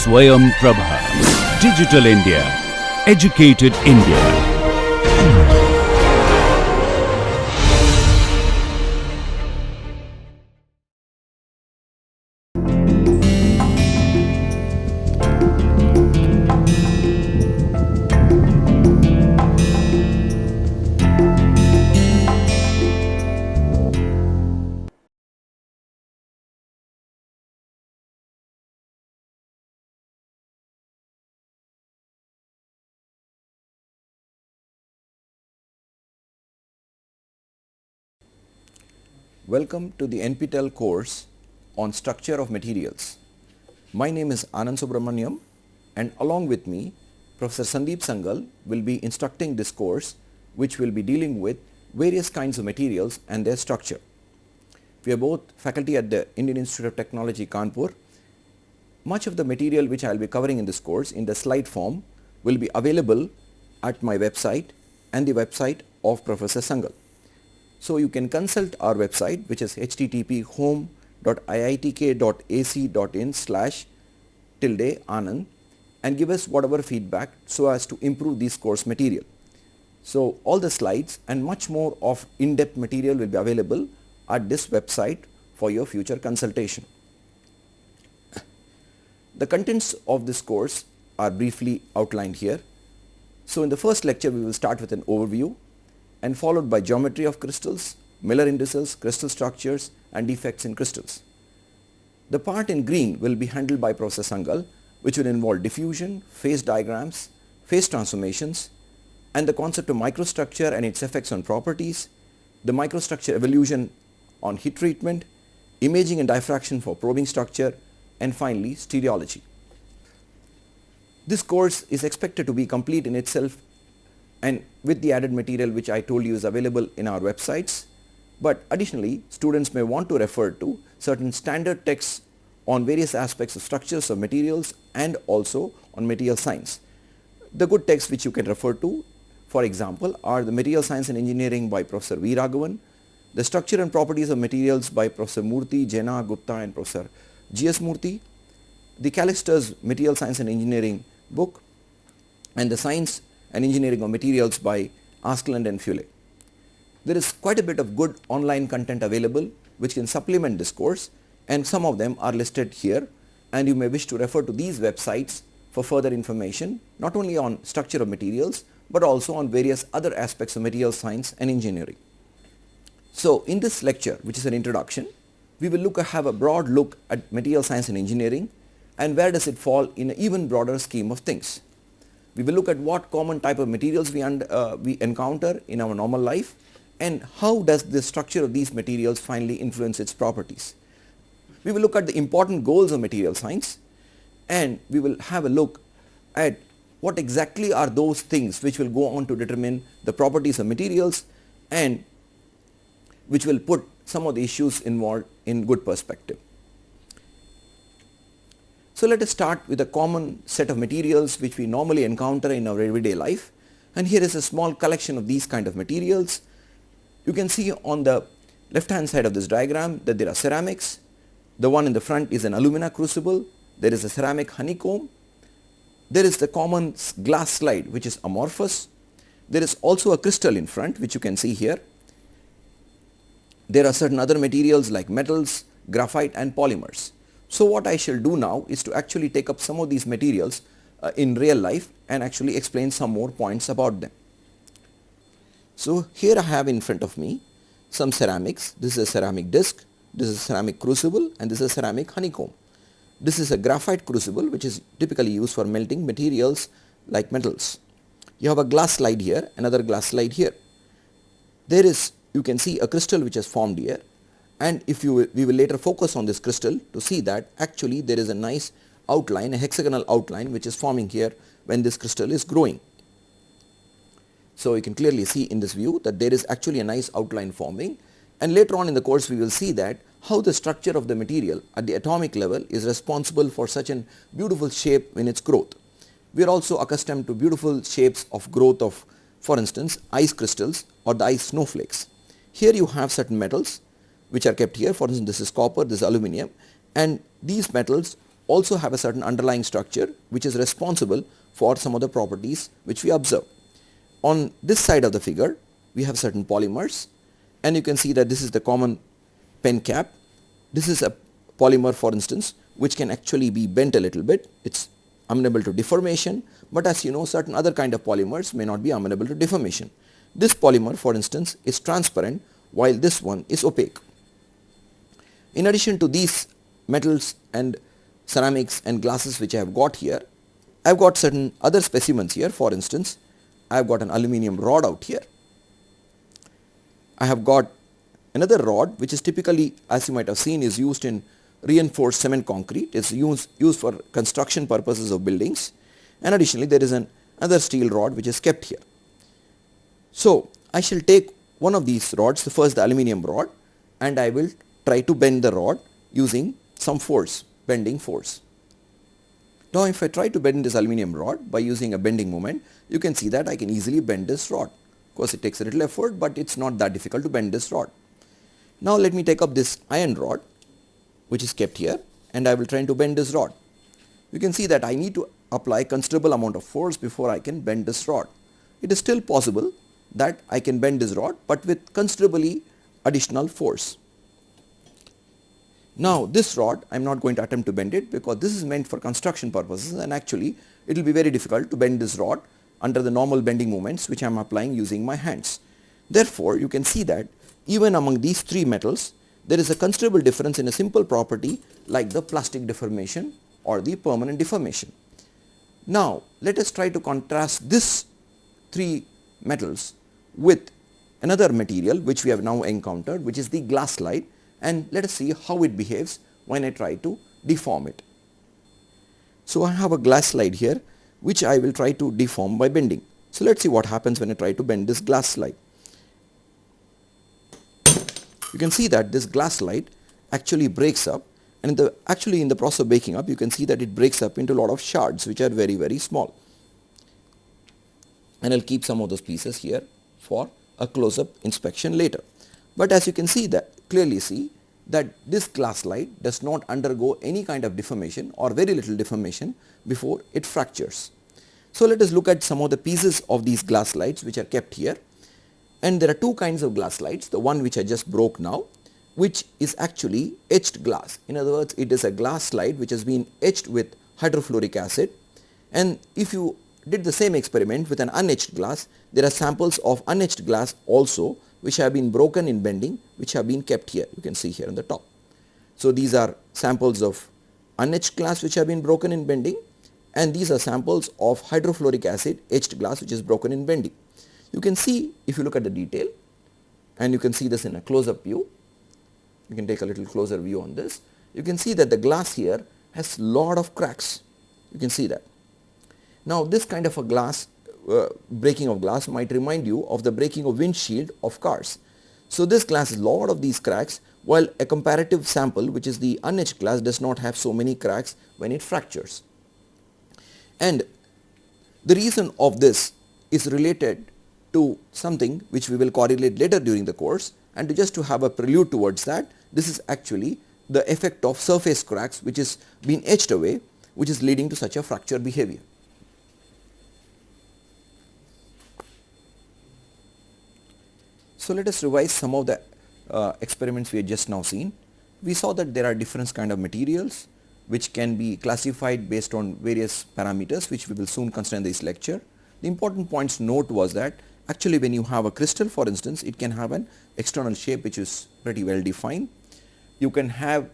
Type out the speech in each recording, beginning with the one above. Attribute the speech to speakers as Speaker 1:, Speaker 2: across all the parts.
Speaker 1: Swayam Prabha. Digital India. Educated India.
Speaker 2: Welcome to the NPTEL course on Structure of Materials. My name is Anand Subramaniam, and along with me Professor Sandeep Sangal will be instructing this course, which will be dealing with various kinds of materials and their structure. We are both faculty at the Indian Institute of Technology, Kanpur. Much of the material which I will be covering in this course in the slide form will be available at my website and the website of Professor Sangal. So you can consult our website, which is http://home.iitkk.ac.in/Anand, and give us whatever feedback so as to improve this course material. So all the slides and much more of in-depth material will be available at this website for your future consultation. The contents of this course are briefly outlined here. So in the first lecture we will start with an overview, and followed by geometry of crystals, Miller indices, crystal structures and defects in crystals. The part in green will be handled by Professor Sangal, which will involve diffusion, phase diagrams, phase transformations, and the concept of microstructure and its effects on properties, the microstructure evolution on heat treatment, imaging and diffraction for probing structure, and finally stereology. This course is expected to be complete in itself and with the added material which I told you is available in our websites, but additionally students may want to refer to certain standard texts on various aspects of structures of materials and also on material science. The good texts which you can refer to, for example, are the Material Science and Engineering by Professor V. Raghavan, the Structure and Properties of Materials by Professor Murthy, Jena, Gupta and Professor G.S. Murthy, the Callister's Material Science and Engineering book, and the Science and Engineering of Materials by Askland and Fule. There is quite a bit of good online content available which can supplement this course, and some of them are listed here, and you may wish to refer to these websites for further information, not only on structure of materials but also on various other aspects of material science and engineering. So in this lecture, which is an introduction, we will have a broad look at material science and engineering and where does it fall in an even broader scheme of things. We will look at what common type of materials we encounter in our normal life and how does the structure of these materials finally influence its properties. We will look at the important goals of material science, and we will have a look at what exactly are those things which will go on to determine the properties of materials and which will put some of the issues involved in good perspective. So let us start with a common set of materials which we normally encounter in our everyday life, and here is a small collection of these kind of materials. You can see on the left hand side of this diagram that there are ceramics. The one in the front is an alumina crucible. There is a ceramic honeycomb. There is the common glass slide which is amorphous. There is also a crystal in front which you can see here. There are certain other materials like metals, graphite and polymers. So what I shall do now is to actually take up some of these materials in real life and actually explain some more points about them. So here I have in front of me some ceramics. This is a ceramic disc, this is a ceramic crucible, and this is a ceramic honeycomb. This is a graphite crucible which is typically used for melting materials like metals. You have a glass slide here, another glass slide here. There is, you can see a crystal which has formed here. And we will later focus on this crystal to see that actually there is a nice outline, a hexagonal outline which is forming here when this crystal is growing. So you can clearly see in this view that there is actually a nice outline forming, and later on in the course we will see that how the structure of the material at the atomic level is responsible for such a beautiful shape in its growth. We are also accustomed to beautiful shapes of growth of, for instance, ice crystals or the ice snowflakes. Here you have certain metals which are kept here. For instance, this is copper, this is aluminium, and these metals also have a certain underlying structure which is responsible for some of the properties which we observe. On this side of the figure, we have certain polymers, and you can see that this is the common pen cap. This is a polymer, for instance, which can actually be bent a little bit. It's amenable to deformation, but as you know, certain other kind of polymers may not be amenable to deformation. This polymer, for instance, is transparent, while this one is opaque. In addition to these metals and ceramics and glasses which I have got here, I have got certain other specimens here. For instance, I have got an aluminium rod out here. I have got another rod which is typically, as you might have seen, is used in reinforced cement concrete. It's used for construction purposes of buildings, and additionally there is another steel rod which is kept here. So I shall take one of these rods, the first the aluminium rod, and I will try to bend the rod using some force, bending force. Now if I try to bend this aluminium rod by using a bending moment, you can see that I can easily bend this rod. Of course it takes a little effort, but it's not that difficult to bend this rod. Now let me take up this iron rod which is kept here, and I will try to bend this rod. You can see that I need to apply considerable amount of force before I can bend this rod. It is still possible that I can bend this rod, but with considerably additional force. Now this rod, I am not going to attempt to bend it because this is meant for construction purposes, and actually it will be very difficult to bend this rod under the normal bending moments which I am applying using my hands. Therefore, you can see that even among these three metals, there is a considerable difference in a simple property like the plastic deformation or the permanent deformation. Now let us try to contrast this three metals with another material which we have now encountered, which is the glass slide, and let us see how it behaves when I try to deform it. So I have a glass slide here which I will try to deform by bending. So let's see what happens when I try to bend this glass slide. You can see that this glass slide actually breaks up, and in the process of breaking up, you can see that it breaks up into a lot of shards which are very, very small. And I'll keep some of those pieces here for a close-up inspection later. But as you can see that, clearly see that this glass slide does not undergo any kind of deformation or very little deformation before it fractures. So let us look at some of the pieces of these glass slides which are kept here. And there are two kinds of glass slides, the one which I just broke now, which is actually etched glass. In other words, it is a glass slide which has been etched with hydrofluoric acid, and if you did the same experiment with an unetched glass, there are samples of unetched glass also which have been broken in bending, which have been kept here. You can see here on the top. So these are samples of unetched glass which have been broken in bending, and these are samples of hydrofluoric acid etched glass which is broken in bending. You can see, if you look at the detail, and you can see this in a close-up view, you can take a little closer view on this, you can see that the glass here has lot of cracks. You can see that. Now this kind of a glass, breaking of glass might remind you of the breaking of windshield of cars. So this glass has lot of these cracks, while a comparative sample, which is the unetched glass, does not have so many cracks when it fractures. And the reason of this is related to something which we will correlate later during the course, and just to have a prelude towards that, this is actually the effect of surface cracks which is being etched away, which is leading to such a fracture behavior. So let us revise some of the experiments we had just now seen. We saw that there are different kind of materials which can be classified based on various parameters, which we will soon consider in this lecture. The important points to note was that actually when you have a crystal, for instance, it can have an external shape which is pretty well defined. You can have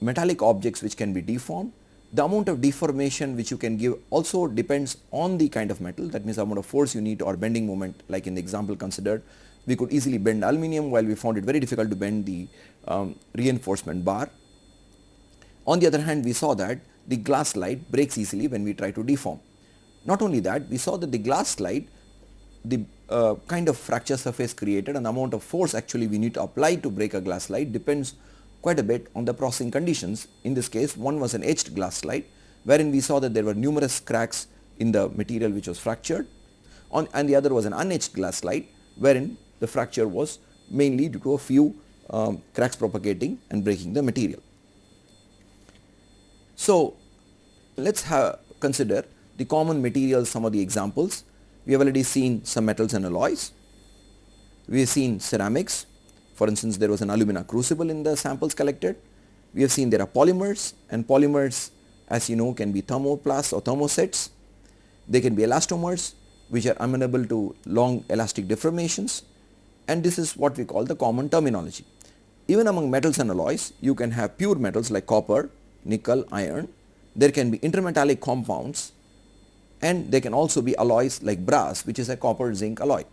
Speaker 2: metallic objects which can be deformed. The amount of deformation which you can give also depends on the kind of metal, that means the amount of force you need or bending moment, like in the example considered. We could easily bend aluminum, while we found it very difficult to bend the reinforcement bar. On the other hand, we saw that the glass slide breaks easily when we try to deform. Not only that, we saw that the glass slide, the kind of fracture surface created and the amount of force actually we need to apply to break a glass slide depends quite a bit on the processing conditions. In this case, one was an etched glass slide, wherein we saw that there were numerous cracks in the material which was fractured, and the other was an unetched glass slide, wherein the fracture was mainly due to a few cracks propagating and breaking the material. So let's consider the common materials, some of the examples. We have already seen some metals and alloys. We have seen ceramics. For instance, there was an alumina crucible in the samples collected. We have seen there are polymers, and polymers, as you know, can be thermoplasts or thermosets. They can be elastomers, which are amenable to long elastic deformations, and this is what we call the common terminology. Even among metals and alloys, you can have pure metals like copper, nickel, iron. There can be intermetallic compounds, and there can also be alloys like brass, which is a copper zinc alloy.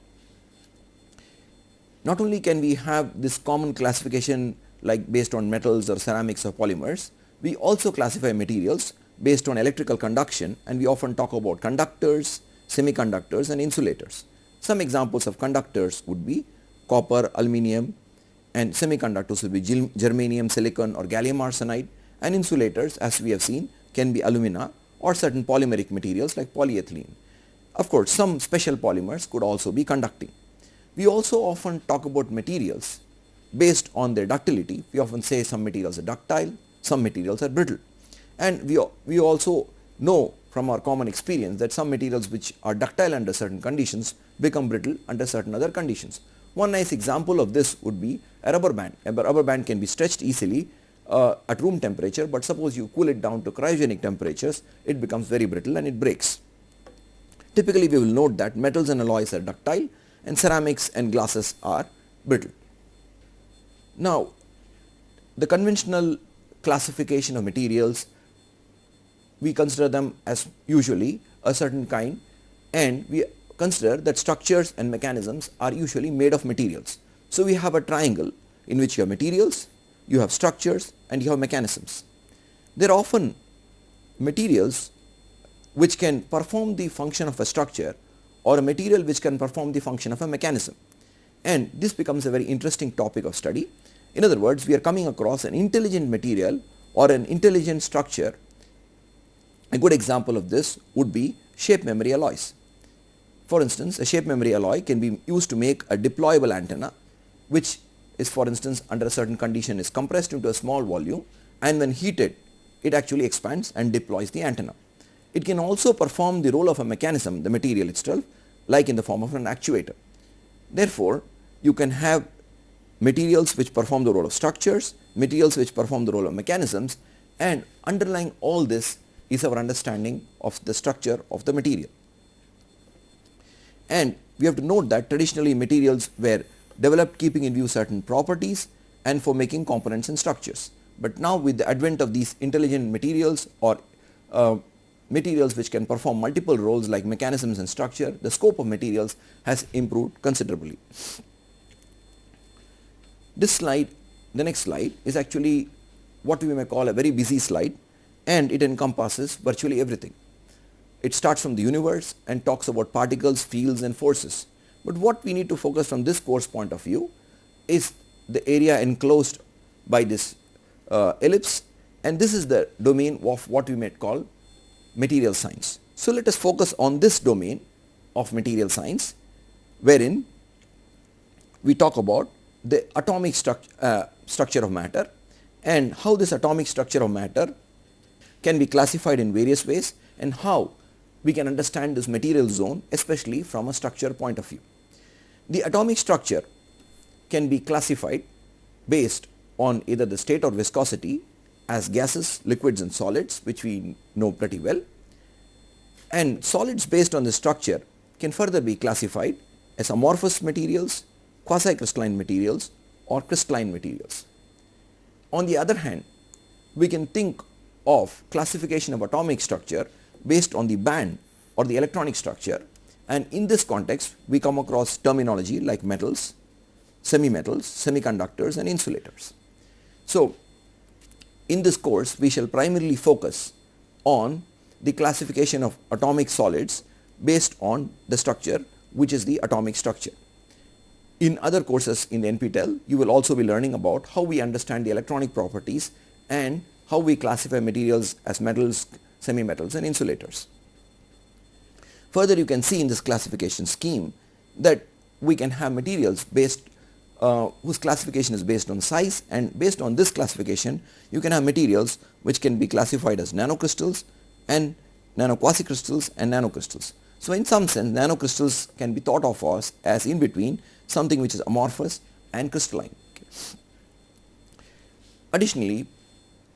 Speaker 2: Not only can we have this common classification like based on metals or ceramics or polymers, we also classify materials based on electrical conduction, and we often talk about conductors, semiconductors and insulators. Some examples of conductors would be copper, aluminium, and semiconductors would be germanium, silicon or gallium arsenide, and insulators, as we have seen, can be alumina or certain polymeric materials like polyethylene. Of course, some special polymers could also be conducting. We also often talk about materials based on their ductility. We often say some materials are ductile, some materials are brittle. And we also know from our common experience that some materials which are ductile under certain conditions become brittle under certain other conditions. One nice example of this would be a rubber band. A rubber band can be stretched easily at room temperature, but suppose you cool it down to cryogenic temperatures, it becomes very brittle and it breaks. Typically, we will note that metals and alloys are ductile and ceramics and glasses are brittle. Now, the conventional classification of materials, we consider them as usually a certain kind, and we consider that structures and mechanisms are usually made of materials. So we have a triangle in which you have materials, you have structures and you have mechanisms. There are often materials which can perform the function of a structure or a material which can perform the function of a mechanism, and this becomes a very interesting topic of study. In other words, we are coming across an intelligent material or an intelligent structure. A good example of this would be shape memory alloys. For instance, a shape memory alloy can be used to make a deployable antenna, which is, for instance, under a certain condition is compressed into a small volume, and when heated it actually expands and deploys the antenna. It can also perform the role of a mechanism, the material itself, like in the form of an actuator. Therefore, you can have materials which perform the role of structures, materials which perform the role of mechanisms, and underlying all this is our understanding of the structure of the material. And we have to note that traditionally materials were developed keeping in view certain properties and for making components and structures. But now with the advent of these intelligent materials or materials which can perform multiple roles like mechanisms and structure, the scope of materials has improved considerably. This slide, the next slide, is actually what we may call a very busy slide, and it encompasses virtually everything. It starts from the universe and talks about particles, fields and forces. But what we need to focus from this course point of view is the area enclosed by this ellipse, and this is the domain of what we might call material science. So let us focus on this domain of material science, wherein we talk about the atomic structure of matter and how this atomic structure of matter can be classified in various ways, and how we can understand this material zone, especially from a structure point of view. The atomic structure can be classified based on either the state or viscosity as gases, liquids and solids, which we know pretty well, and solids based on the structure can further be classified as amorphous materials, quasi-crystalline materials or crystalline materials. On the other hand, we can think of classification of atomic structure based on the band or the electronic structure, and in this context we come across terminology like metals, semi-metals, semiconductors and insulators. So in this course we shall primarily focus on the classification of atomic solids based on the structure, which is the atomic structure. In other courses in the NPTEL, you will also be learning about how we understand the electronic properties and how we classify materials as metals, semi-metals and insulators. Further, you can see in this classification scheme that we can have materials based whose classification is based on size, and based on this classification you can have materials which can be classified as nanocrystals and nanoquasicrystals and nanocrystals. So in some sense nanocrystals can be thought of as in between something which is amorphous and crystalline. Okay. Additionally,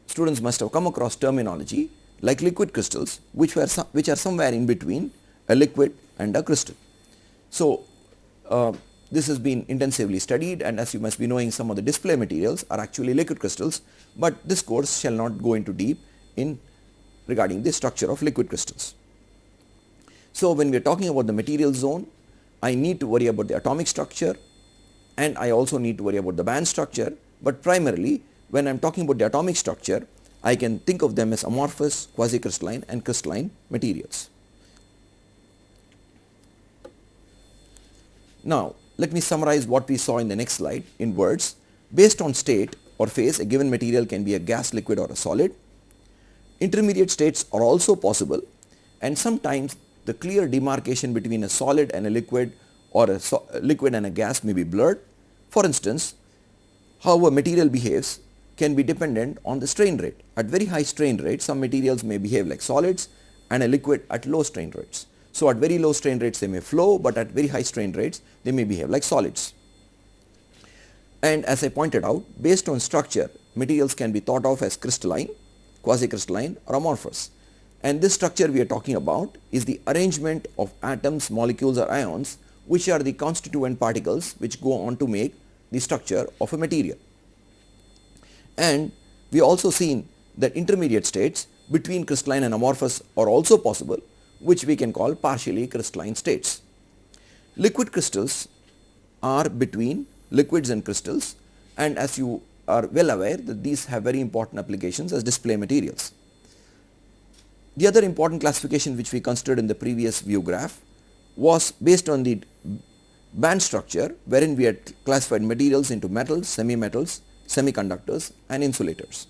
Speaker 2: students must have come across terminology like liquid crystals which are somewhere in between a liquid and a crystal. So this has been intensively studied, and as you must be knowing, some of the display materials are actually liquid crystals, but this course shall not go into deep in regarding the structure of liquid crystals. So when we are talking about the material zone, I need to worry about the atomic structure and I also need to worry about the band structure, but primarily when I am talking about the atomic structure, I can think of them as amorphous, quasi-crystalline and crystalline materials. Now let me summarize what we saw in the next slide in words. Based on state or phase, a given material can be a gas, liquid or a solid. Intermediate states are also possible, and sometimes the clear demarcation between a solid and a liquid or a liquid and a gas may be blurred. For instance, how a material behaves can be dependent on the strain rate. At very high strain rates, some materials may behave like solids and a liquid at low strain rates. So at very low strain rates they may flow, but at very high strain rates they may behave like solids. And as I pointed out, based on structure, materials can be thought of as crystalline, quasi-crystalline or amorphous. And this structure we are talking about is the arrangement of atoms, molecules or ions which are the constituent particles which go on to make the structure of a material. And we also seen that intermediate states between crystalline and amorphous are also possible, which we can call partially crystalline states. Liquid crystals are between liquids and crystals, and as you are well aware that these have very important applications as display materials. The other important classification which we considered in the previous view graph was based on the band structure, wherein we had classified materials into metals, semi-metals, semiconductors and insulators.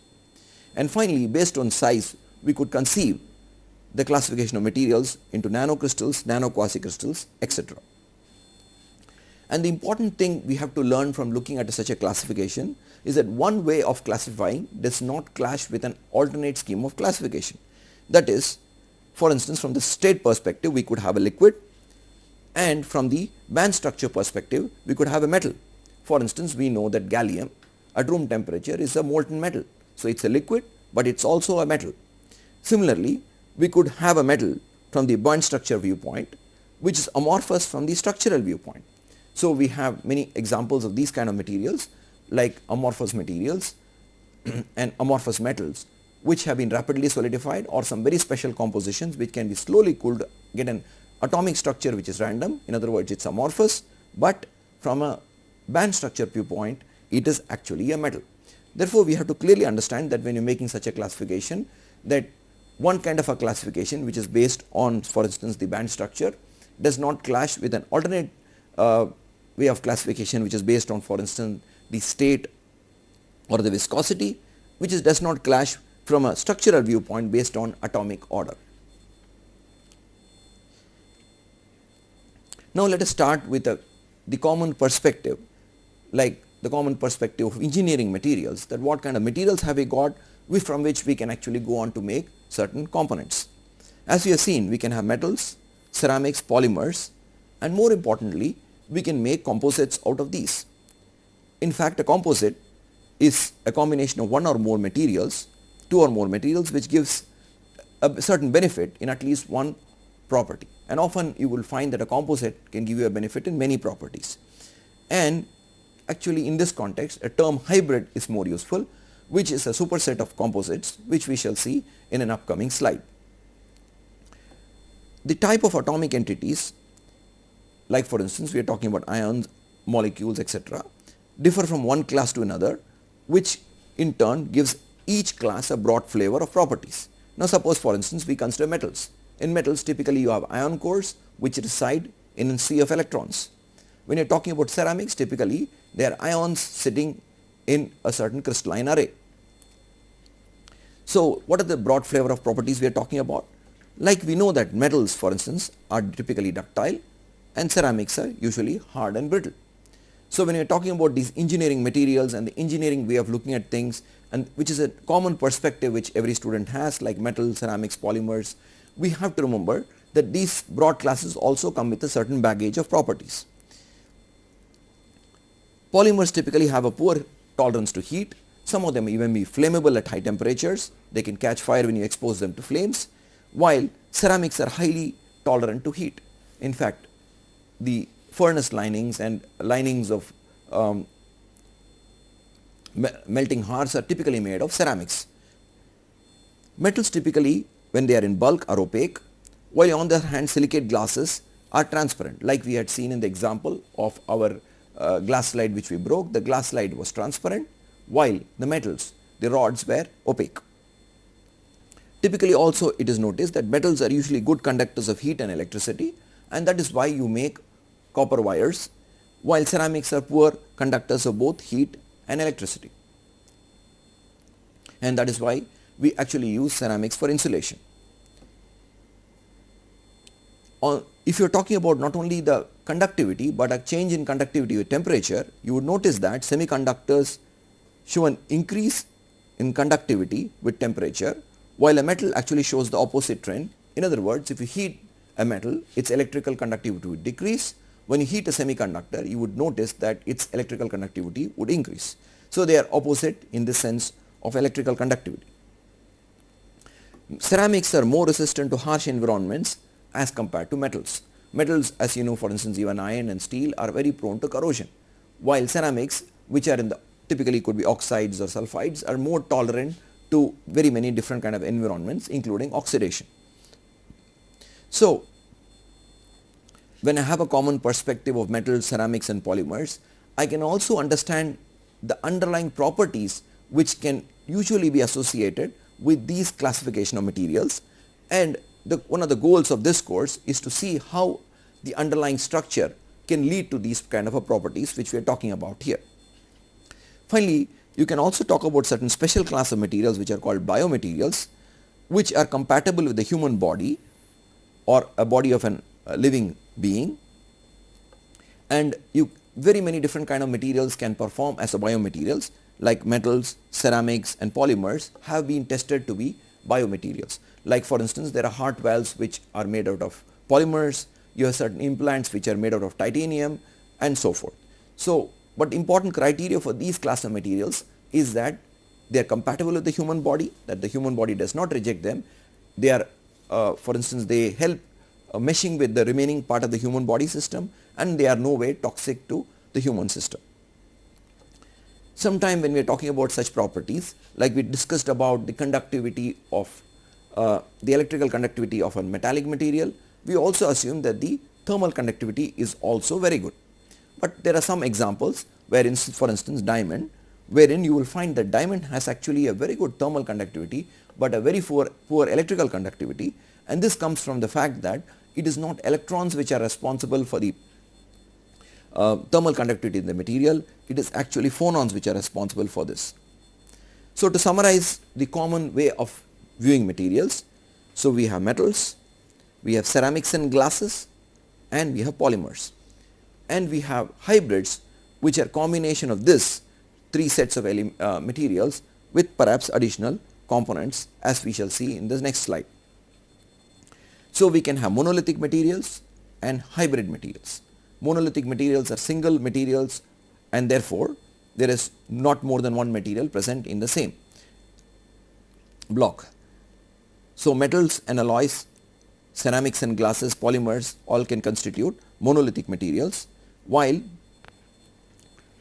Speaker 2: And finally, based on size, we could conceive the classification of materials into nanocrystals, nanoquasicrystals, etc. And the important thing we have to learn from looking at such a classification is that one way of classifying does not clash with an alternate scheme of classification. That is, for instance, from the state perspective we could have a liquid, and from the band structure perspective we could have a metal. For instance, we know that gallium at room temperature is a molten metal. So it's a liquid, but it's also a metal. Similarly, we could have a metal from the band structure viewpoint which is amorphous from the structural viewpoint. So we have many examples of these kind of materials like amorphous materials and amorphous metals which have been rapidly solidified, or some very special compositions which can be slowly cooled, get an atomic structure which is random. In other words, it's amorphous, but from a band structure viewpoint it is actually a metal. Therefore, we have to clearly understand that when you're making such a classification, that one kind of a classification which is based on, for instance, the band structure does not clash with an alternate way of classification which is based on, for instance, the state or the viscosity, which does not clash from a structural viewpoint based on atomic order. Now let us start with the common perspective, like the common perspective of engineering materials, that what kind of materials have we got from which we can actually go on to make certain components. As we have seen, we can have metals, ceramics, polymers, and more importantly we can make composites out of these. In fact, a composite is a combination of one or more materials, two or more materials, which gives a certain benefit in at least one property, and often you will find that a composite can give you a benefit in many properties. And actually in this context a term hybrid is more useful, which is a superset of composites, which we shall see in an upcoming slide. The type of atomic entities, like for instance we are talking about ions, molecules, etc., differ from one class to another, which in turn gives each class a broad flavor of properties. Now suppose for instance we consider metals. In metals typically you have ion cores which reside in a sea of electrons. When you are talking about ceramics, typically they are ions sitting in a certain crystalline array. So what are the broad flavor of properties we are talking about? Like we know that metals, for instance, are typically ductile and ceramics are usually hard and brittle. So when we are talking about these engineering materials and the engineering way of looking at things, and which is a common perspective which every student has, like metal, ceramics, polymers, we have to remember that these broad classes also come with a certain baggage of properties. Polymers typically have a poor tolerance to heat. Some of them even be flammable at high temperatures. They can catch fire when you expose them to flames, while ceramics are highly tolerant to heat. In fact, the furnace linings and linings of melting hearths are typically made of ceramics. Metals typically, when they are in bulk, are opaque, while on the other hand silicate glasses are transparent, like we had seen in the example of our glass slide which we broke. The glass slide was transparent, while the metals, the rods, were opaque. Typically also it is noticed that metals are usually good conductors of heat and electricity, and that is why you make copper wires, while ceramics are poor conductors of both heat and electricity. And that is why we actually use ceramics for insulation. If you are talking about not only the conductivity but a change in conductivity with temperature, you would notice that semiconductors show an increase in conductivity with temperature, while a metal actually shows the opposite trend. In other words, if you heat a metal, its electrical conductivity would decrease. When you heat a semiconductor, you would notice that its electrical conductivity would increase. So they are opposite in the sense of electrical conductivity. Ceramics are more resistant to harsh environments as compared to metals. Metals, as you know, for instance, even iron and steel, are very prone to corrosion, while ceramics, which are in the typically could be oxides or sulfides, are more tolerant to very many different kind of environments, including oxidation. So when I have a common perspective of metals, ceramics and polymers, I can also understand the underlying properties which can usually be associated with these classification of materials, and one of the goals of this course is to see how the underlying structure can lead to these kind of properties which we are talking about here. Finally, you can also talk about certain special class of materials which are called biomaterials, which are compatible with the human body or a body of a living being, and very many different kind of materials can perform as a biomaterials, like metals, ceramics and polymers have been tested to be biomaterials. Like for instance, there are heart valves which are made out of polymers, you have certain implants which are made out of titanium and so forth. So, but important criteria for these class of materials is that they are compatible with the human body, that the human body does not reject them. They are, for instance, they help meshing with the remaining part of the human body system, and they are no way toxic to the human system. Sometime when we are talking about such properties, like we discussed about the conductivity of the electrical conductivity of a metallic material, we also assume that the thermal conductivity is also very good. But there are some examples wherein, for instance, diamond, wherein you will find that diamond has actually a very good thermal conductivity but a very poor electrical conductivity, and this comes from the fact that it is not electrons which are responsible for the thermal conductivity in the material, it is actually phonons which are responsible for this. So to summarize the common way of viewing materials, so we have metals, we have ceramics and glasses, and we have polymers, and we have hybrids which are combination of this three sets of materials with perhaps additional components, as we shall see in the next slide. So we can have monolithic materials and hybrid materials. Monolithic materials are single materials, and therefore there is not more than one material present in the same block. So metals and alloys, ceramics and glasses, polymers all can constitute monolithic materials, while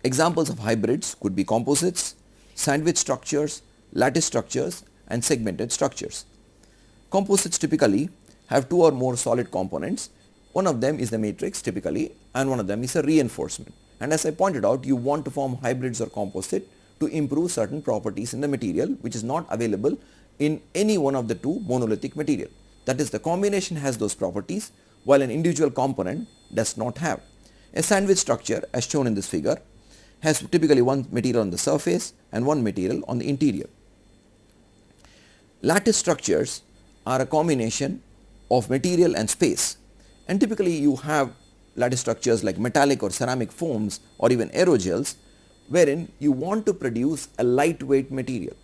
Speaker 2: examples of hybrids could be composites, sandwich structures, lattice structures and segmented structures. Composites typically have two or more solid components. One of them is the matrix typically, and one of them is a reinforcement. And as I pointed out, you want to form hybrids or composite to improve certain properties in the material which is not available in any one of the two monolithic material. That is, the combination has those properties while an individual component does not have. A sandwich structure, as shown in this figure, has typically one material on the surface and one material on the interior. Lattice structures are a combination of material and space, and typically you have lattice structures like metallic or ceramic foams or even aerogels, wherein you want to produce a lightweight material.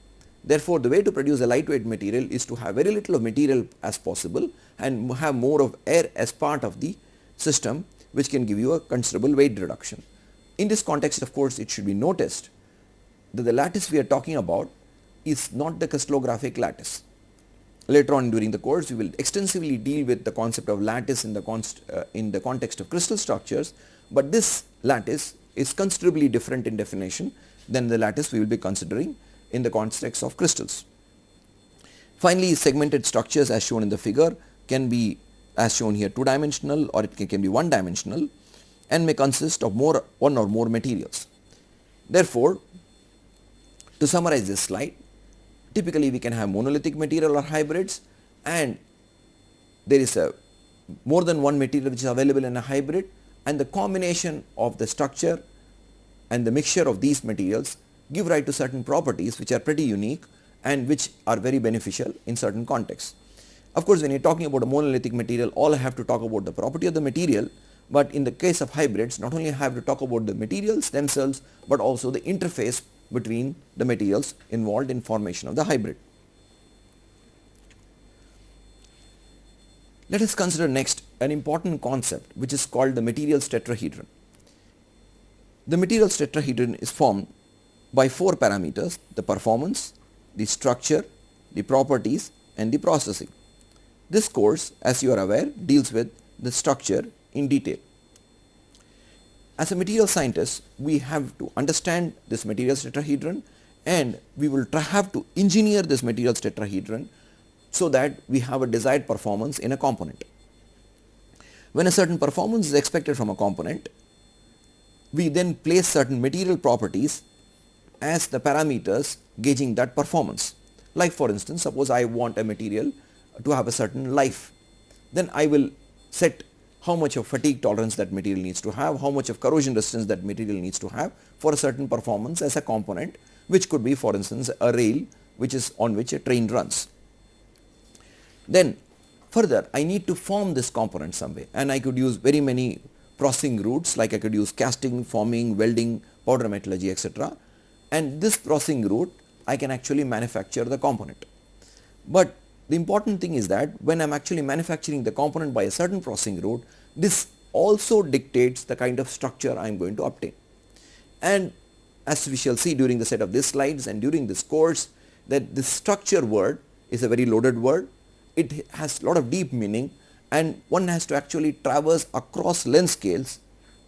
Speaker 2: Therefore, the way to produce a lightweight material is to have very little of material as possible and have more of air as part of the system, which can give you a considerable weight reduction. In this context, of course, it should be noticed that the lattice we are talking about is not the crystallographic lattice. Later on during the course, we will extensively deal with the concept of lattice in the context of crystal structures, but this lattice is considerably different in definition than the lattice we will be considering in the context of crystals. Finally, segmented structures as shown in the figure can be, as shown here, two-dimensional, or it can be one-dimensional, and may consist of one or more materials. Therefore, to summarize this slide, typically we can have monolithic material or hybrids, and there is more than one material which is available in a hybrid, and the combination of the structure and the mixture of these materials give rise to certain properties which are pretty unique and which are very beneficial in certain contexts. Of course, when you are talking about a monolithic material, all I have to talk about the property of the material, but in the case of hybrids, not only I have to talk about the materials themselves, but also the interface between the materials involved in formation of the hybrid. Let us consider next an important concept which is called the materials tetrahedron. The materials tetrahedron is formed by four parameters: the performance, the structure, the properties, and the processing. This course, as you are aware, deals with the structure in detail. As a material scientist, we have to understand this materials tetrahedron, and we will have to engineer this materials tetrahedron so that we have a desired performance in a component. When a certain performance is expected from a component, we then place certain material properties as the parameters gauging that performance. Like for instance, suppose I want a material to have a certain life, then I will set how much of fatigue tolerance that material needs to have, how much of corrosion resistance that material needs to have for a certain performance as a component, which could be for instance a rail which is on which a train runs. Then further I need to form this component some way, and I could use very many processing routes, like I could use casting, forming, welding, powder metallurgy, etc. And this processing route I can actually manufacture the component. But the important thing is that when I am actually manufacturing the component by a certain processing route, this also dictates the kind of structure I am going to obtain. And as we shall see during the set of these slides and during this course, that this structure word is a very loaded word. It has a lot of deep meaning, and one has to actually traverse across length scales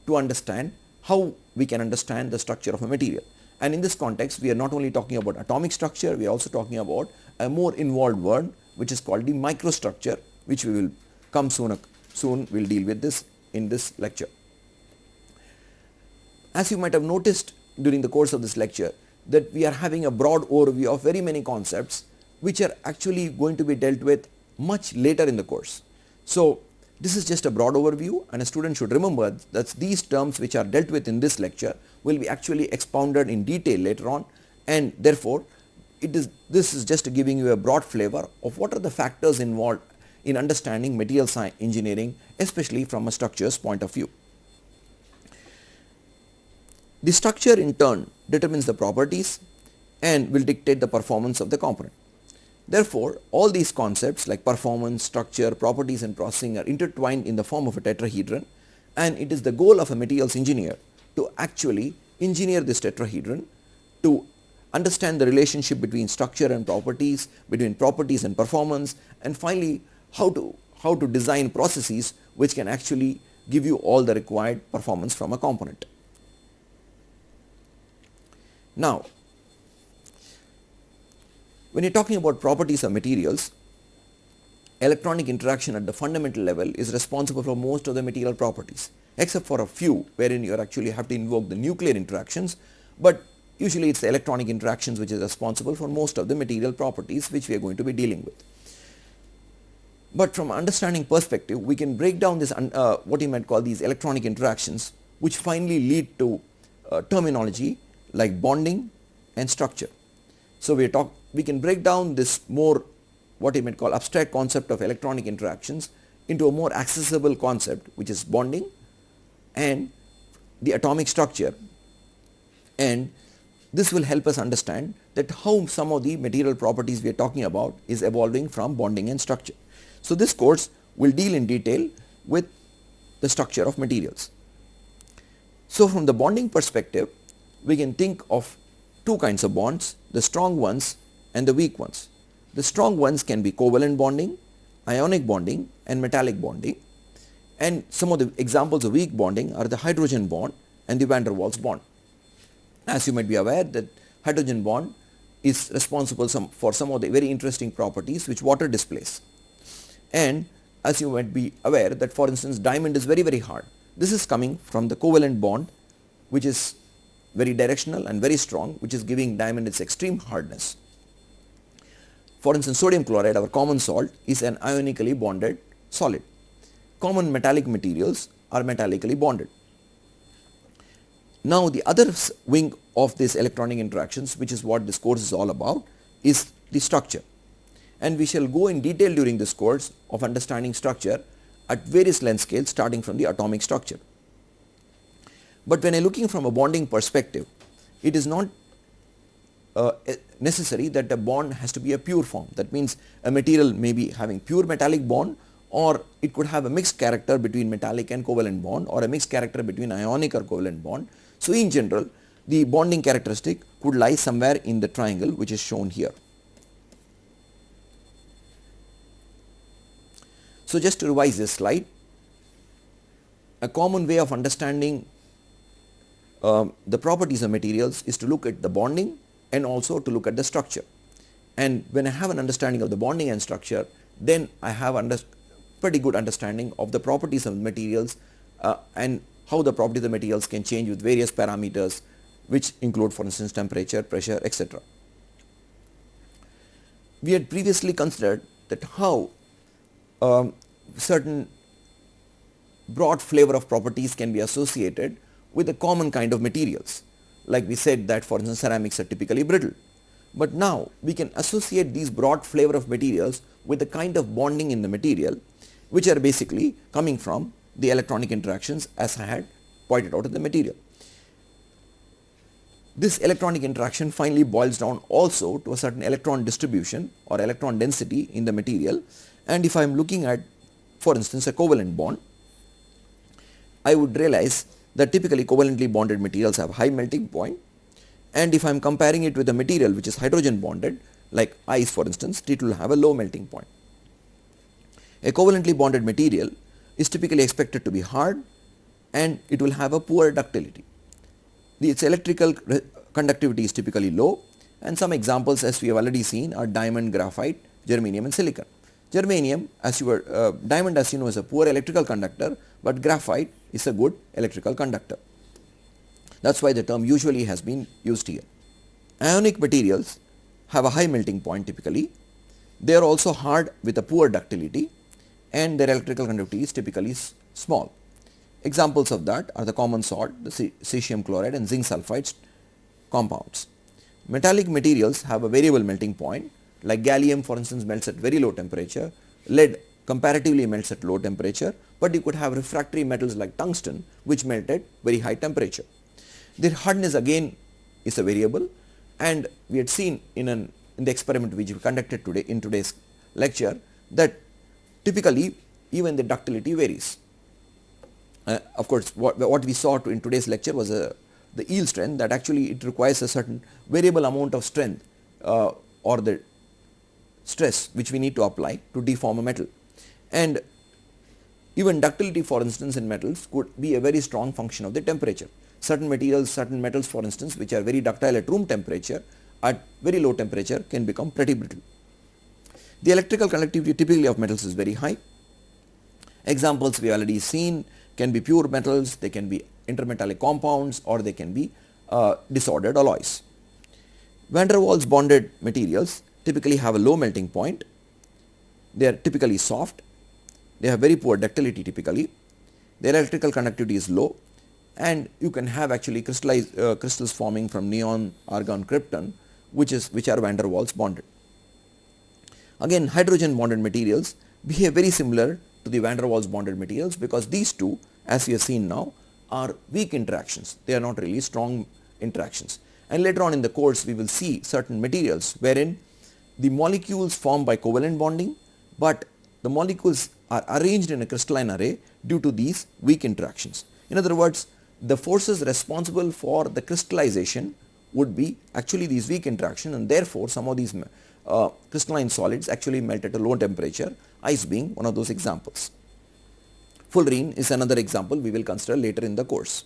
Speaker 2: to understand how we can understand the structure of a material. And in this context, we are not only talking about atomic structure, we are also talking about a more involved word which is called the microstructure, which we will come soon we will deal with this in this lecture. As you might have noticed during the course of this lecture, that we are having a broad overview of very many concepts which are actually going to be dealt with much later in the course. So this is just a broad overview, and a student should remember that these terms which are dealt with in this lecture will be actually expounded in detail later on, and therefore this is just giving you a broad flavor of what are the factors involved in understanding material science engineering, especially from a structures point of view. The structure in turn determines the properties and will dictate the performance of the component. Therefore, all these concepts like performance, structure, properties and processing are intertwined in the form of a tetrahedron, and it is the goal of a materials engineer to actually engineer this tetrahedron to understand the relationship between structure and properties, between properties and performance, and finally how to design processes which can actually give you all the required performance from a component. Now, when you are talking about properties of materials, electronic interaction at the fundamental level is responsible for most of the material properties, except for a few wherein you actually have to invoke the nuclear interactions, but usually it's the electronic interactions which is responsible for most of the material properties which we are going to be dealing with. But from an understanding perspective, we can break down this what you might call these electronic interactions, which finally lead to terminology like bonding and structure. So we can break down this more what you might call abstract concept of electronic interactions into a more accessible concept, which is bonding, and the atomic structure, and this will help us understand that how some of the material properties we are talking about is evolving from bonding and structure. So this course will deal in detail with the structure of materials. So from the bonding perspective, we can think of two kinds of bonds, the strong ones and the weak ones. The strong ones can be covalent bonding, ionic bonding and metallic bonding, and some of the examples of weak bonding are the hydrogen bond and the van der Waals bond. As you might be aware that hydrogen bond is responsible for some of the very interesting properties which water displays. And as you might be aware that, for instance, diamond is very hard. This is coming from the covalent bond, which is very directional and very strong, which is giving diamond its extreme hardness. For instance, sodium chloride, our common salt, is an ionically bonded solid. Common metallic materials are metallically bonded. Now the other wing of these electronic interactions, which is what this course is all about, is the structure. And we shall go in detail during this course of understanding structure at various length scales starting from the atomic structure. But when I am looking from a bonding perspective, it is not necessary that a bond has to be a pure form. That means a material may be having pure metallic bond, or it could have a mixed character between metallic and covalent bond, or a mixed character between ionic or covalent bond. So in general, the bonding characteristic could lie somewhere in the triangle which is shown here. So just to revise this slide, a common way of understanding the properties of materials is to look at the bonding and also to look at the structure. And when I have an understanding of the bonding and structure, then I have pretty good understanding of the properties of materials and how the properties of materials can change with various parameters, which include, for instance, temperature, pressure, etc. We had previously considered that how certain broad flavor of properties can be associated with a common kind of materials. Like we said that, for instance, ceramics are typically brittle. But now we can associate these broad flavor of materials with the kind of bonding in the material, which are basically coming from the electronic interactions as I had pointed out in the material. This electronic interaction finally boils down also to a certain electron distribution or electron density in the material. And if I am looking at, for instance, a covalent bond, I would realize that typically covalently bonded materials have high melting point, and if I am comparing it with a material which is hydrogen bonded like ice, for instance, it will have a low melting point. A covalently bonded material is typically expected to be hard and it will have a poor ductility. Its electrical conductivity is typically low, and some examples as we have already seen are diamond, graphite, germanium and silicon. Germanium, diamond as you know is a poor electrical conductor, but graphite is a good electrical conductor. That is why the term usually has been used here. Ionic materials have a high melting point typically. They are also hard with a poor ductility, and their electrical conductivity is typically small. Examples of that are the common salt, the cesium chloride and zinc sulfides compounds. Metallic materials have a variable melting point, like gallium, for instance, melts at very low temperature, lead comparatively melts at low temperature, but you could have refractory metals like tungsten which melt at very high temperature. Their hardness again is a variable, and we had seen in the experiment which we conducted today in today's lecture that typically even the ductility varies. Of course, what we saw in today's lecture was the yield strength, that actually it requires a certain variable amount of strength or the stress which we need to apply to deform a metal. And even ductility, for instance, in metals could be a very strong function of the temperature. Certain materials, certain metals, for instance, which are very ductile at room temperature, at very low temperature can become pretty brittle. The electrical conductivity typically of metals is very high. Examples we have already seen can be pure metals, they can be intermetallic compounds, or they can be disordered alloys. Van der Waals bonded materials typically have a low melting point. They are typically soft. They have very poor ductility typically. Their electrical conductivity is low, and you can have actually crystals forming from neon, argon, krypton, which are van der Waals bonded. Again, hydrogen bonded materials behave very similar to the van der Waals bonded materials, because these two, as we have seen now, are weak interactions. They are not really strong interactions. And later on in the course we will see certain materials wherein the molecules form by covalent bonding, but the molecules are arranged in a crystalline array due to these weak interactions. In other words, the forces responsible for the crystallization would be actually these weak interactions, and therefore some of these crystalline solids actually melt at a low temperature, ice being one of those examples. Fullerene is another example we will consider later in the course.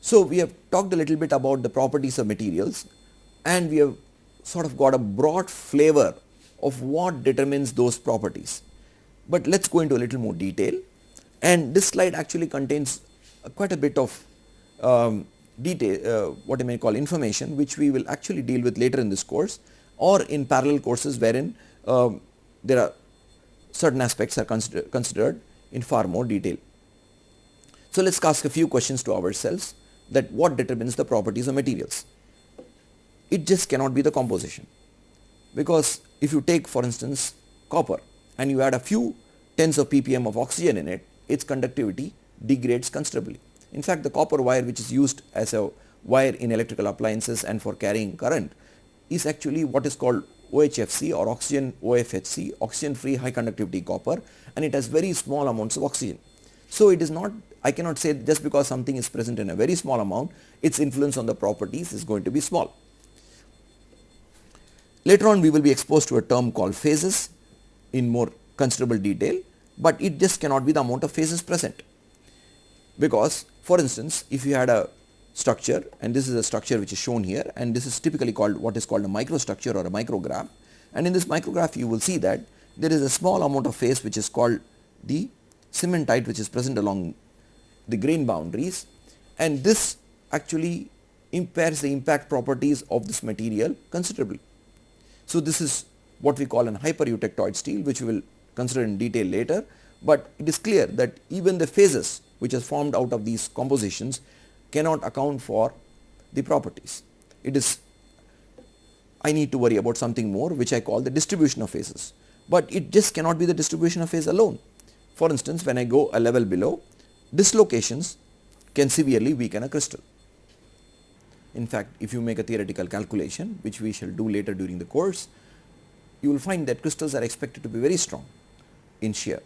Speaker 2: So we have talked a little bit about the properties of materials, and we have sort of got a broad flavor of what determines those properties. But let's go into a little more detail, and this slide actually contains quite a bit of detail, what I may call information, which we will actually deal with later in this course or in parallel courses wherein there are certain aspects are considered in far more detail. So let's ask a few questions to ourselves, that what determines the properties of materials. It just cannot be the composition, because if you take for instance copper and you add a few tens of ppm of oxygen in it, its conductivity degrades considerably. In fact, the copper wire which is used as a wire in electrical appliances and for carrying current is actually what is called OHFC or oxygen OFHC, oxygen free high conductivity copper, and it has very small amounts of oxygen. So it is not, I cannot say just because something is present in a very small amount, its influence on the properties is going to be small. Later on we will be exposed to a term called phases in more considerable detail, but it just cannot be the amount of phases present. Because for instance, if you had a structure, and this is a structure which is shown here, and this is typically called what is called a microstructure or a micrograph, and in this micrograph you will see that there is a small amount of phase which is called the cementite, which is present along the grain boundaries, and this actually impairs the impact properties of this material considerably. So this is what we call an hypereutectoid steel, which we will consider in detail later, but it is clear that even the phases which are formed out of these compositions cannot account for the properties. It is, I need to worry about something more, which I call the distribution of phases, but it just cannot be the distribution of phase alone. For instance, when I go a level below, dislocations can severely weaken a crystal. In fact, if you make a theoretical calculation, which we shall do later during the course, you will find that crystals are expected to be very strong in shear,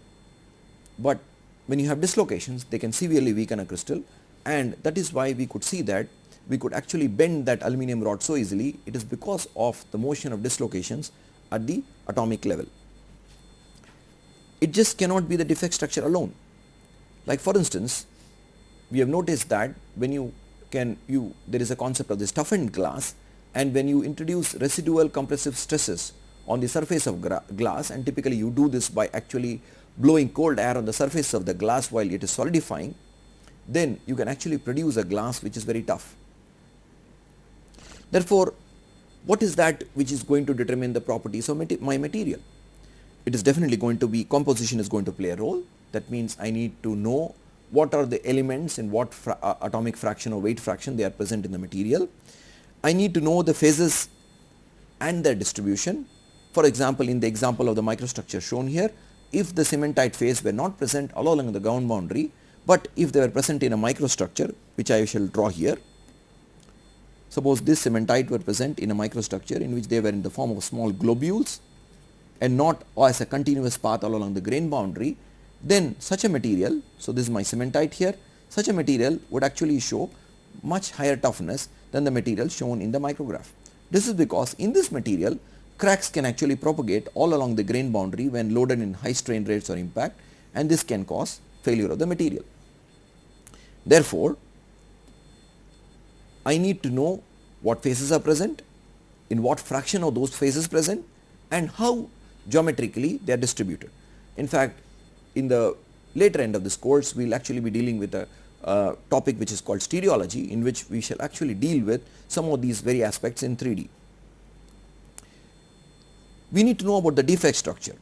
Speaker 2: but when you have dislocations, they can severely weaken a crystal, and that is why we could see that we could actually bend that aluminum rod so easily. It is because of the motion of dislocations at the atomic level. It just cannot be the defect structure alone. Like for instance, we have noticed that when there is a concept of this toughened glass, and when you introduce residual compressive stresses on the surface of glass, and typically you do this by actually blowing cold air on the surface of the glass while it is solidifying, then you can actually produce a glass which is very tough. Therefore, what is that which is going to determine the properties of my material? It is definitely going to be, composition is going to play a role. That means I need to know what are the elements and what atomic fraction or weight fraction they are present in the material. I need to know the phases and their distribution. For example, in the example of the microstructure shown here, if the cementite phase were not present all along the ground boundary, but if they were present in a microstructure, which I shall draw here, suppose this cementite were present in a microstructure in which they were in the form of small globules and not as a continuous path all along the grain boundary, then such a material, so this is my cementite here, such a material would actually show much higher toughness than the material shown in the micrograph. This is because in this material, cracks can actually propagate all along the grain boundary when loaded in high strain rates or impact, and this can cause failure of the material. Therefore, I need to know what phases are present, in what fraction of those phases present, and how geometrically they are distributed. In fact, in the later end of this course, we will actually be dealing with a topic which is called stereology, in which we shall actually deal with some of these very aspects in 3D. We need to know about the defect structure,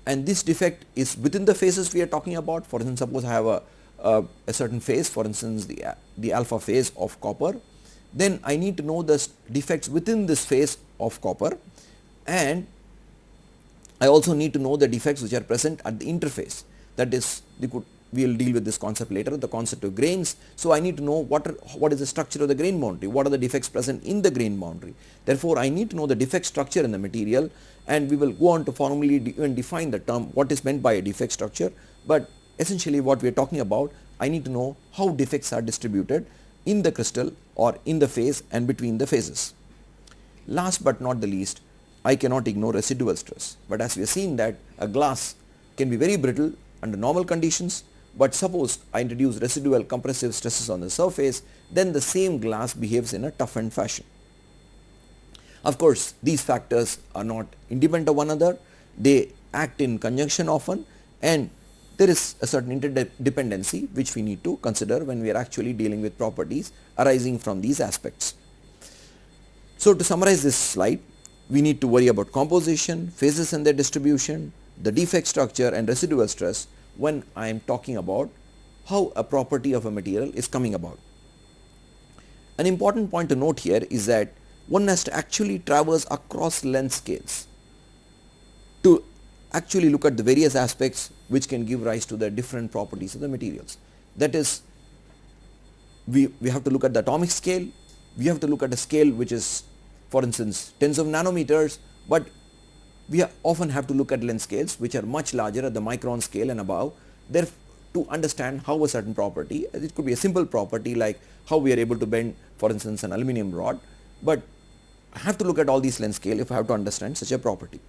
Speaker 2: and this defect is within the phases we are talking about. For instance, suppose I have a certain phase, for instance the alpha phase of copper, then I need to know the defects within this phase of copper, and I also need to know the defects which are present at the interface. That is, we will deal with this concept later, the concept of grains. So I need to know what is the structure of the grain boundary, what are the defects present in the grain boundary. Therefore, I need to know the defect structure in the material, and we will go on to formally define the term what is meant by a defect structure. But essentially what we are talking about, I need to know how defects are distributed in the crystal or in the phase and between the phases. Last but not the least, I cannot ignore residual stress. But as we have seen that a glass can be very brittle under normal conditions, but suppose I introduce residual compressive stresses on the surface, then the same glass behaves in a toughened fashion. Of course, these factors are not independent of one another, they act in conjunction often, and there is a certain interdependency which we need to consider when we are actually dealing with properties arising from these aspects. So to summarize this slide, we need to worry about composition, phases and their distribution, the defect structure and residual stress when I am talking about how a property of a material is coming about. An important point to note here is that one has to actually traverse across length scales to actually look at the various aspects which can give rise to the different properties of the materials. That is, we have to look at the atomic scale, we have to look at a scale which is, for instance, tens of nanometers, but we often have to look at length scales which are much larger at the micron scale and above, there to understand how a certain property, it could be a simple property like how we are able to bend, for instance, an aluminum rod, but I have to look at all these length scale if I have to understand such a property.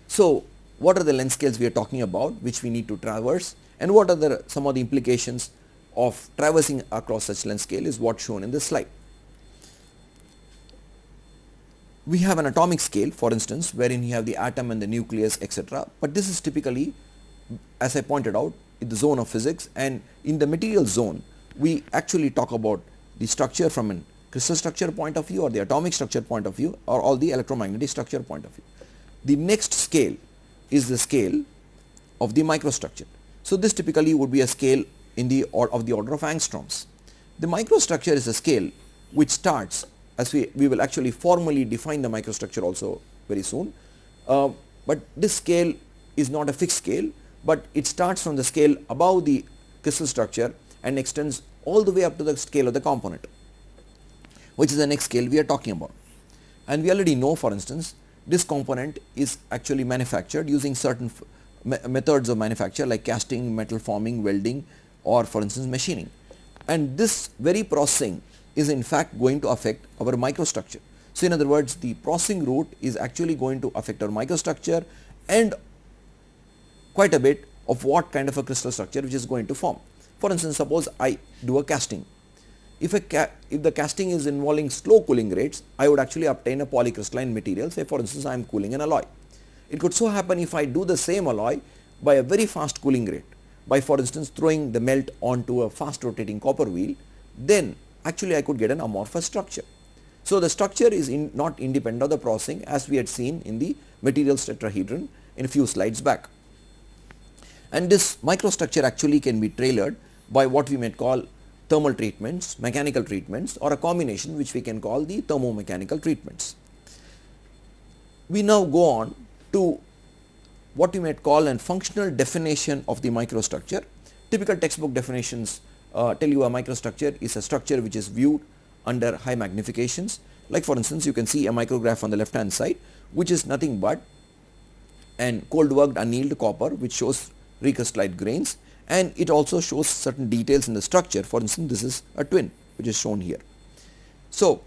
Speaker 2: So what are the length scales we are talking about which we need to traverse, and what are some of the implications of traversing across such length scale is what shown in this slide. We have an atomic scale, for instance, wherein you have the atom and the nucleus, etc. But this is typically, as I pointed out, in the zone of physics, and in the material zone we actually talk about the structure from a crystal structure point of view or the atomic structure point of view or all the electromagnetic structure point of view. The next scale is the scale of the microstructure. So this typically would be a scale in the of the order of angstroms. The microstructure is a scale which starts, as we will actually formally define the microstructure also very soon, but this scale is not a fixed scale, but it starts from the scale above the crystal structure and extends all the way up to the scale of the component, which is the next scale we are talking about. And we already know, for instance, this component is actually manufactured using certain methods of manufacture like casting, metal forming, welding, or for instance machining. And this very processing is in fact going to affect our microstructure. So in other words, the processing route is actually going to affect our microstructure and quite a bit of what kind of a crystal structure which is going to form. For instance, suppose I do a casting. If the casting is involving slow cooling rates, I would actually obtain a polycrystalline material. Say for instance I am cooling an alloy. It could so happen if I do the same alloy by a very fast cooling rate, by for instance throwing the melt onto a fast rotating copper wheel, then actually I could get an amorphous structure. So the structure is not independent of the processing, as we had seen in the materials tetrahedron in a few slides back. And this microstructure actually can be tailored by what we might call thermal treatments, mechanical treatments, or a combination which we can call the thermomechanical treatments. We now go on to what we might call a functional definition of the microstructure. Typical textbook definitions tell you a microstructure is a structure which is viewed under high magnifications. Like for instance, you can see a micrograph on the left hand side, which is nothing but an cold worked annealed copper which shows recrystallized grains, and it also shows certain details in the structure. For instance, this is a twin which is shown here. So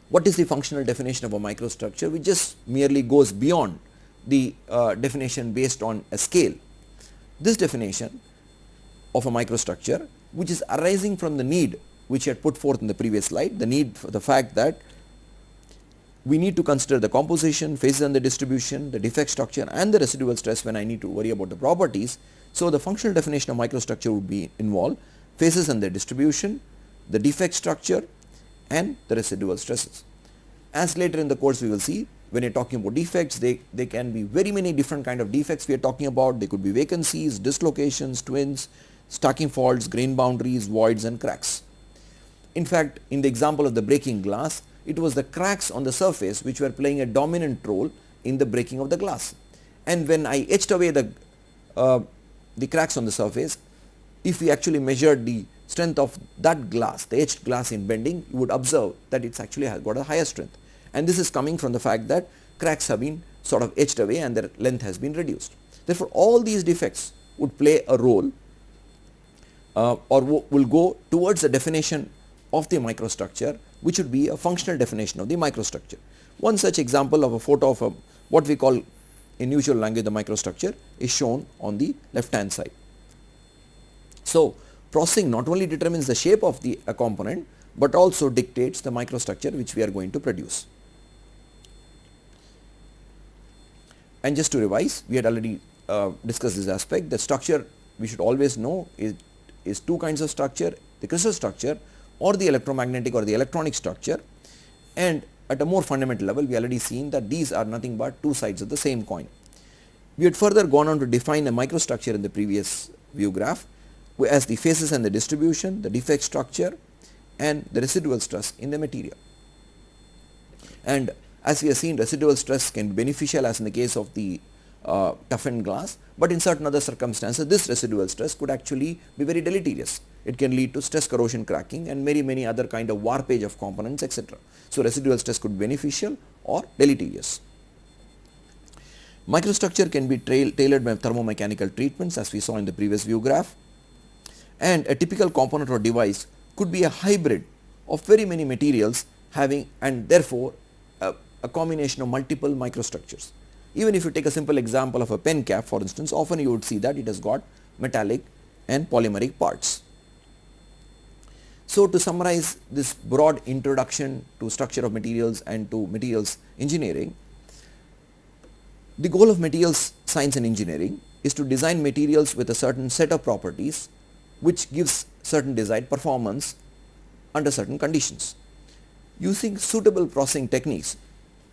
Speaker 2: what is the functional definition of a microstructure, which just merely goes beyond the definition based on a scale? This definition of a microstructure, which is arising from the need which I had put forth in the previous slide, the need for the fact that we need to consider the composition, phases and the distribution, the defect structure and the residual stress when I need to worry about the properties. So the functional definition of microstructure would be involve phases and their distribution, the defect structure and the residual stresses. As later in the course we will see, when you're talking about defects, they can be very many different kind of defects we are talking about. They could be vacancies, dislocations, twins, stacking faults, grain boundaries, voids and cracks. In fact, in the example of the breaking glass, it was the cracks on the surface which were playing a dominant role in the breaking of the glass. And when I etched away the the cracks on the surface, if we actually measured the strength of that glass, the etched glass in bending, you would observe that it's actually got a higher strength. And this is coming from the fact that cracks have been sort of etched away and their length has been reduced. Therefore, all these defects would play a role will go towards the definition of the microstructure, which would be a functional definition of the microstructure. One such example of a photo of what we call in usual language the microstructure is shown on the left hand side. So, processing not only determines the shape of the component, but also dictates the microstructure which we are going to produce. And just to revise, we had already discussed this aspect. The structure we should always know is two kinds of structure, the crystal structure or the electromagnetic or the electronic structure. And at a more fundamental level, we already seen that these are nothing but two sides of the same coin. We had further gone on to define a microstructure in the previous view graph as the phases and the distribution, the defect structure and the residual stress in the material. And as we have seen, residual stress can be beneficial as in the case of the toughened glass, but in certain other circumstances this residual stress could actually be very deleterious. It can lead to stress corrosion cracking and many other kind of warpage of components, etc. So, residual stress could be beneficial or deleterious. Microstructure can be tailored by thermomechanical treatments as we saw in the previous view graph, and a typical component or device could be a hybrid of very many materials having, and therefore a combination of multiple microstructures. Even if you take a simple example of a pen cap, for instance, often you would see that it has got metallic and polymeric parts. So, to summarize this broad introduction to structure of materials and to materials engineering, the goal of materials science and engineering is to design materials with a certain set of properties which gives certain desired performance under certain conditions. Using suitable processing techniques,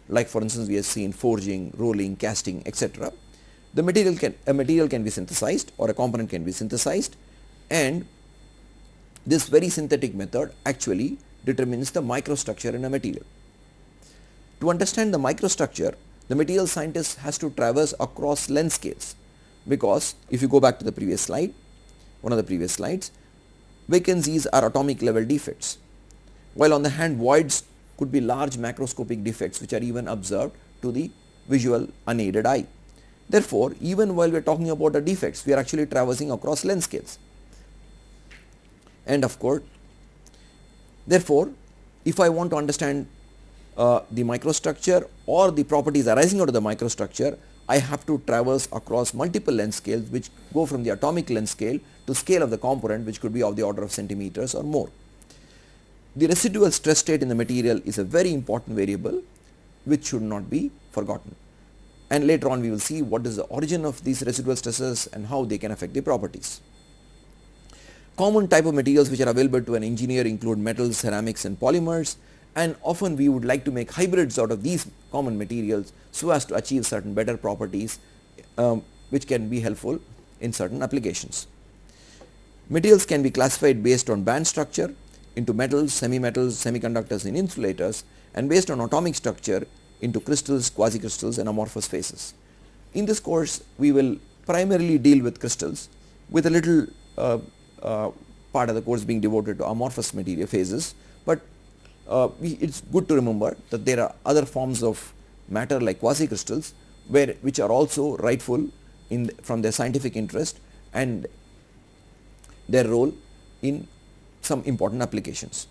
Speaker 2: like for instance we have seen forging, rolling, casting, etc., a material can be synthesized or a component can be synthesized, and this very synthetic method actually determines the microstructure in a material. To understand the microstructure, the material scientist has to traverse across length scales, because if you go back to the previous slide, one of the previous slides, vacancies are atomic level defects, while on the hand voids could be large macroscopic defects which are even observed to the visual unaided eye. Therefore, even while we are talking about the defects, we are actually traversing across length scales. And of course, therefore, if I want to understand the microstructure or the properties arising out of the microstructure, I have to traverse across multiple length scales which go from the atomic length scale to scale of the component, which could be of the order of centimeters or more. The residual stress state in the material is a very important variable which should not be forgotten. And later on we will see what is the origin of these residual stresses and how they can affect the properties. Common type of materials which are available to an engineer include metals, ceramics and polymers, and often we would like to make hybrids out of these common materials so as to achieve certain better properties which can be helpful in certain applications. Materials can be classified based on band structure into metals, semi-metals, semiconductors and insulators, and based on atomic structure into crystals, quasi-crystals and amorphous phases. In this course we will primarily deal with crystals, with a little part of the course being devoted to amorphous material phases, but it's good to remember that there are other forms of matter like quasi-crystals which are also rightful from their scientific interest and their role in some important applications.